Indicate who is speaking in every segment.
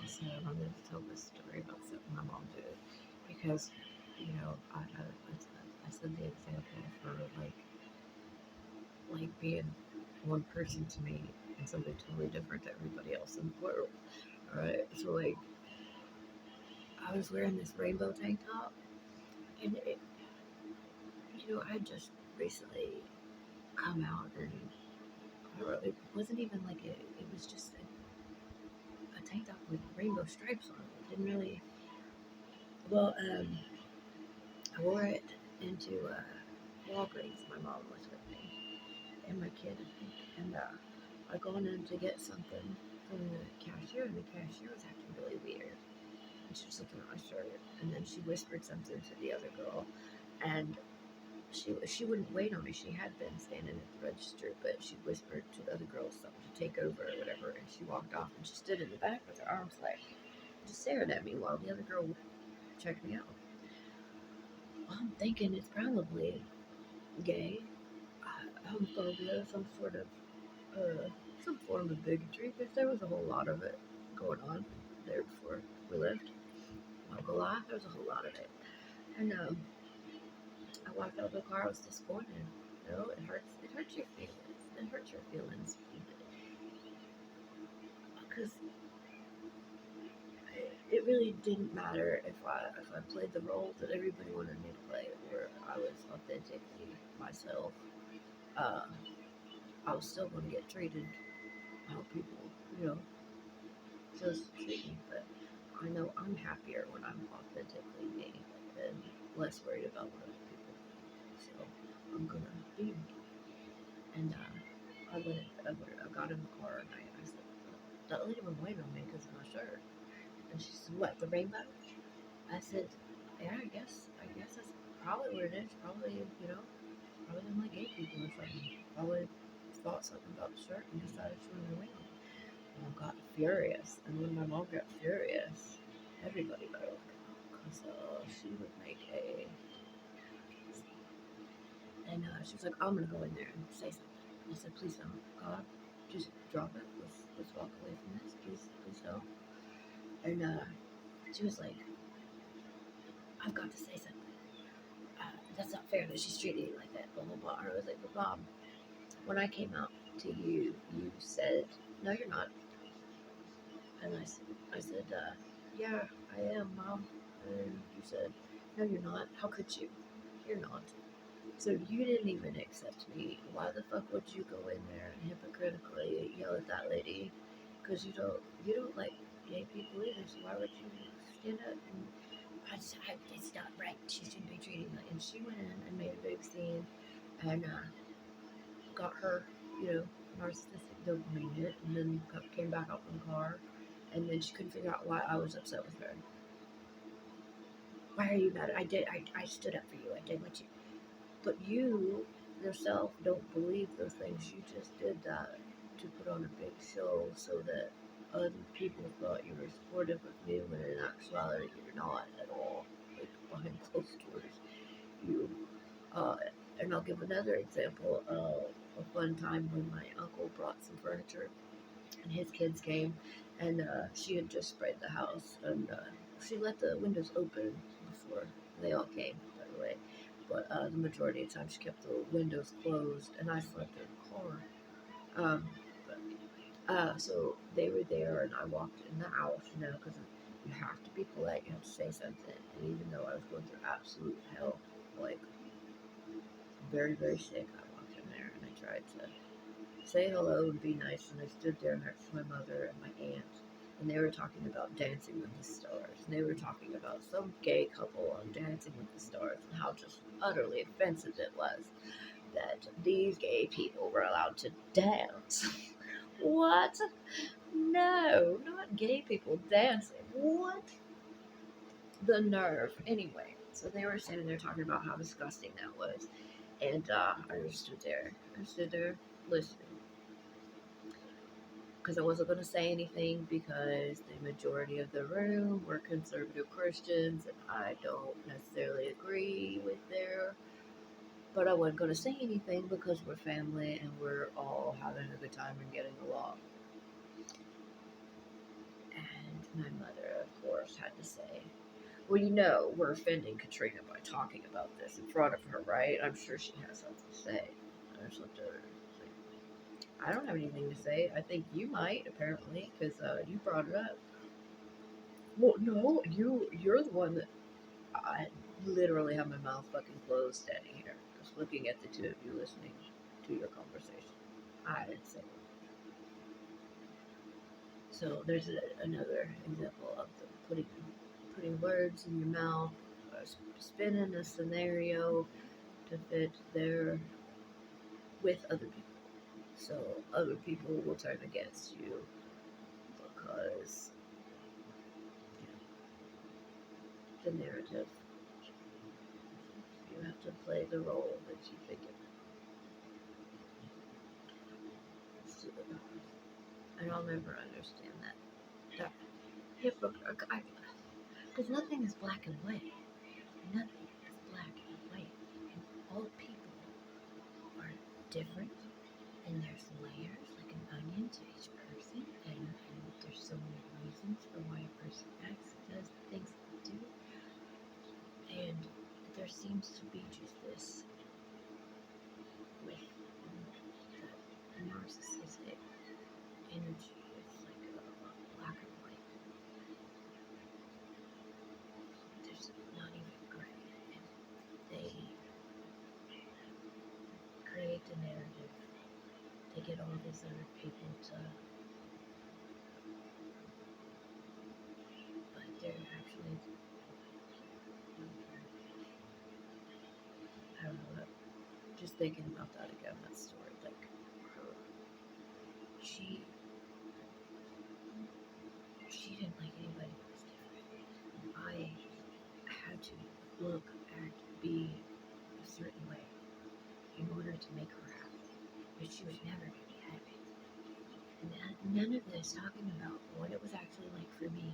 Speaker 1: So I'm going to tell this story about something my mom did because, I said the example for like being one person to me and something totally different to everybody else in the world. All right, so like I was wearing this rainbow tank top, and I just recently come out and I don't know, it wasn't even like it was just a tank top with rainbow stripes on it. It didn't really well. I wore it into Walgreens. My mom was with me and my kid, I think. And I gone in to get something from the cashier, and the cashier was acting really weird. And she was looking at my shirt, and then she whispered something to the other girl, and she wouldn't wait on me. She had been standing at the register, but she whispered to the other girl something to take over or whatever, and she walked off, and she stood in the back with her arms like just staring at me while the other girl checked me out. I'm thinking it's probably gay, homophobia, some form of bigotry, because there was a whole lot of it going on there before we lived. Not gonna lie, there was a whole lot of it. And I walked out of the car. I was disappointed. It hurts. It hurts your feelings. It hurts your feelings because it really didn't matter if I played the role that everybody wanted me to play, or I was authentically myself. Uh, I was still going to get treated how people, you know, just treat me. But I know I'm happier when I'm authentically me and less worried about what other people think. So I'm gonna be me. And I got in the car and I said, that lady was waiting on me because of my shirt. And she said, what, the rainbow? I said, yeah, I guess that's probably what it is. Probably them like gay people or something. Probably thought something about the shirt and decided she wanted to wait on me. And I got furious. And when my mom got furious, everybody got like, because she would make a. And she was like, I'm going to go in there and say something. And I said, please don't. God, just drop it. Let's walk away from this. Please don't. And she was like, I've got to say something. That's not fair that she's treating you like that. Blah, blah, blah. And I was like, but Mom, when I came out to you, you said, no, you're not. And I said, yeah, I am, Mom. And you said, no, you're not. How could you? You're not. So you didn't even accept me. Why the fuck would you go in there and hypocritically yell at that lady? Because you don't like gay people either. So why would you stand up and it's not right. She shouldn't be treated like. And she went in and made a big scene and got her, you know, narcissistic dopamine hit, and then came back out from the car, and then she couldn't figure out why I was upset with her. Why are you mad? I stood up for you. I did what you. But you yourself don't believe those things. You just did that to put on a big show so that other people thought you were supportive of me when in actuality you're not at all. Like behind closed doors, you. Uh, and I'll give another example of a fun time when my uncle brought some furniture and his kids came, and she had just sprayed the house, and she let the windows open before they all came, by the way. But the majority of the time, she kept the windows closed, and I slept in the car. So they were there, and I walked in the house, because you have to be polite, you have to say something. And even though I was going through absolute hell, like very, very sick, I walked in there and I tried to say hello and be nice. And I stood there next to my mother and my aunt, and they were talking about Dancing with the Stars. And they were talking about some gay couple on Dancing with the Stars and how just utterly offensive it was that these gay people were allowed to dance. What? No, not gay people dancing. What? The nerve. Anyway, so they were sitting there talking about how disgusting that was. And I just stood there. I stood there listening. Because I wasn't going to say anything because the majority of the room were conservative Christians and I don't necessarily agree with their. But I wasn't going to say anything because we're family and we're all having a good time and getting along. And my first had to say. Well, you know, we're offending Katrina by talking about this in front of her, right? I'm sure she has something to say. I just looked at her. I don't have anything to say. I think you might, apparently, because you brought it up. Well, no, you're the one that I literally have my mouth fucking closed standing here, just looking at the two of you listening to your conversation. I didn't say it. So there's another example of them putting words in your mouth, spinning a scenario to fit their with other people. So other people will turn against you because the narrative. You have to play the role that you've been given. And I'll never understand that. That because nothing is black and white. Nothing is black and white. And all people are different. And there's layers like an onion to each person. And there's so many reasons for why a person acts and does the things they do. And there seems to be just this with the narcissistic energy. It's like a black and white. There's not even gray. And they create a narrative. They get all these other people to, but they're actually, I don't know, just thinking about that again, that story, like, her, she didn't like anybody who was different. I had to look, act, be a certain way in order to make her happy, but she was never going to be happy. And none of this talking about what it was actually like for me,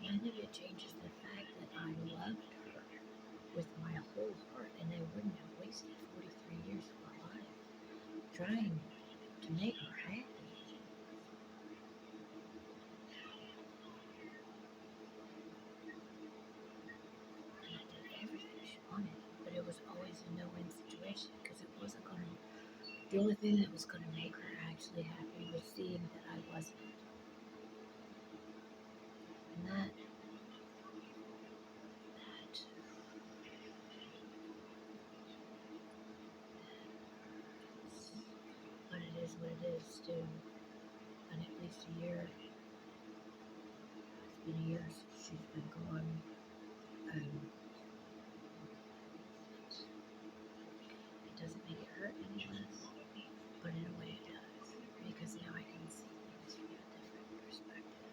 Speaker 1: none of it changes the fact that I loved her with my whole heart, and I wouldn't have wasted 43 years of my life trying to make her happy. And I did everything she wanted, but it was always a no-win situation because it wasn't going to. The only thing that was going to make her actually happy was seeing that I wasn't. And that but it is what it is still. And at least a year. It's been a year since she's been gone. It doesn't make it hurt any less, but in a way it does. Because now I can see things from a different perspective.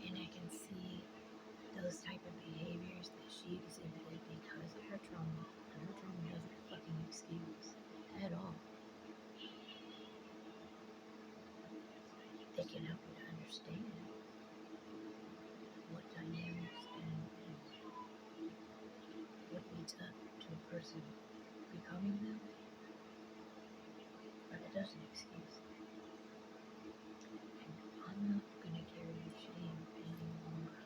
Speaker 1: And I can see those type of behaviors that she exhibited because of her trauma. And her trauma doesn't fucking excuse at all. They can help you to understand what dynamics and what leads up to a person becoming that way. But it doesn't excuse it. And I'm not going to carry your shame any longer.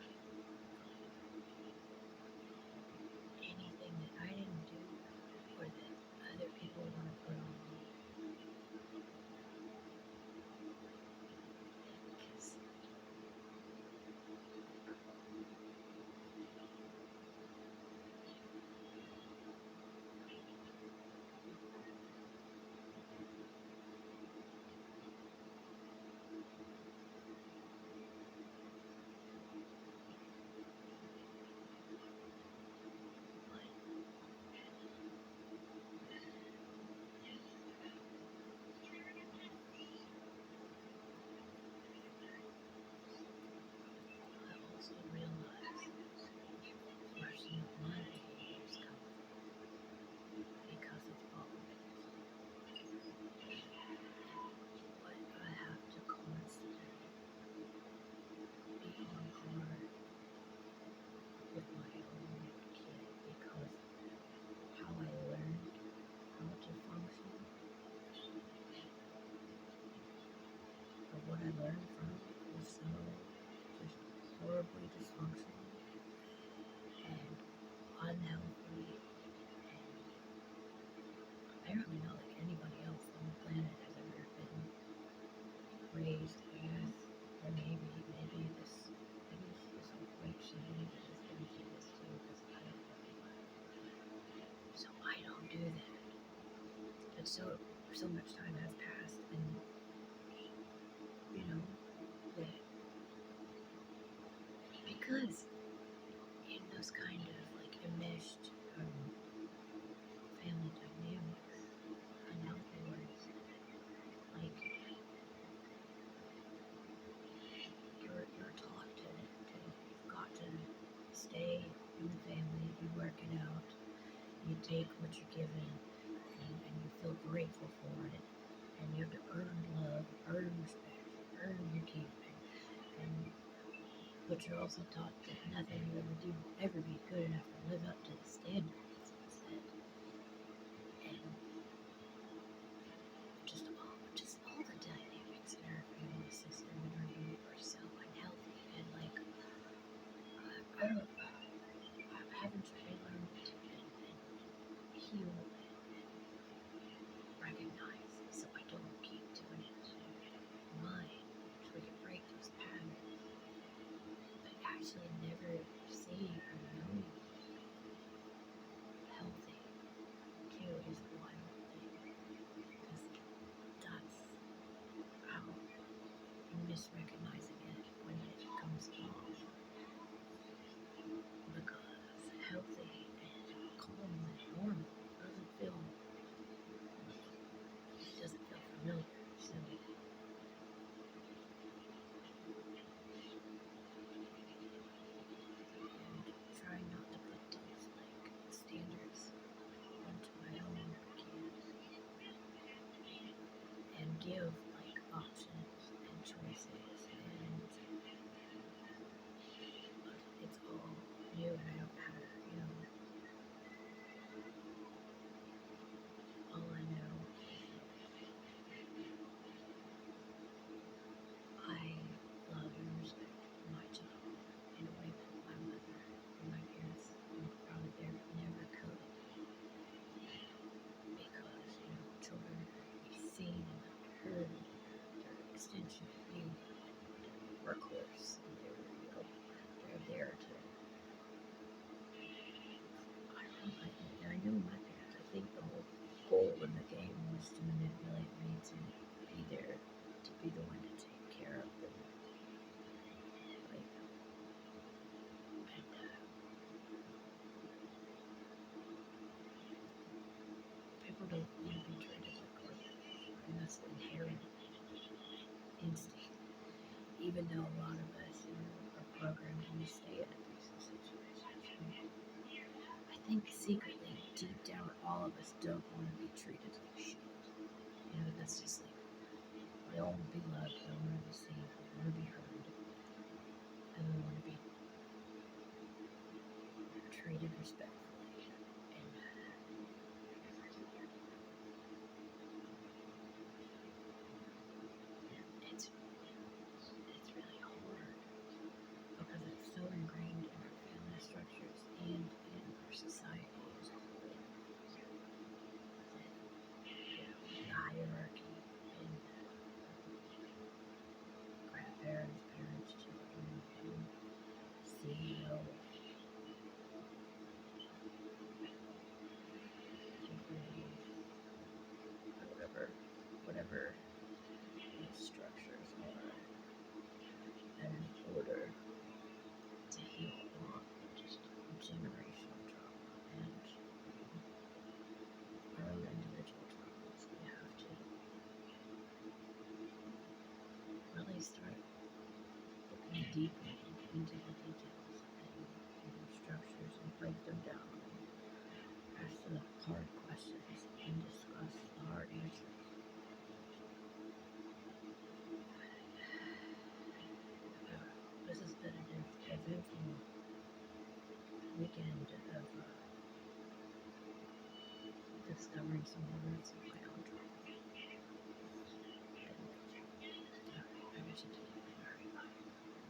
Speaker 1: Anything that I didn't do or that other people want to put on me. Because so much time has passed, and you know that because in those kind of like enmeshed family dynamics, unhealthy ones, like you're taught you've got to stay in the family, you work it out, you take what you're given, and you feel grateful for it, and you have to earn love, earn respect, earn your keep, and but you're also taught that nothing you ever do will ever be good enough to live up to the standards set, and just all the dynamics in our family system and our group are so unhealthy, and like I don't, I'm having to relearn it and heal and recognize so I don't keep doing it to mine, so we can break those patterns, but actually never seeing or knowing healthy too is a wild thing, because that's how misrecognizing it when it comes along, because healthy and calm and normal doesn't feel familiar, so and trying not to put those like standards onto my own kids and give like options and choices, and it's all new, and I don't have, all I know I love and respect my child in a way that my mother and my parents probably never could, because children are to be seen and not heard. They're an extension of you, workhorse, and they're there to. I know my parents. I think the whole goal in the game was to manipulate me to be there, to be the one to take care of them. Like, and people don't want to be treated like garbage, and that's the inherent instinct. Even though a lot of us are programmed to stay in abusive situations, I think secretly, deep down, all of us don't want to be treated like shit. That's just like, we all want to be loved, we all want to be seen, we want to be heard, and we want to be treated respectfully. And it's really hard, because it's so ingrained in our family structures and in our society as a whole. The hierarchy in grandparents, parents, children, and CEO, whatever these structures are, and in order to heal a lot of just generational trauma and our own individual traumas, we have to really start looking deeply into the details and structures, and break them down, and ask the hard questions and discuss the hard answers. This has been an eventful weekend of discovering some words of my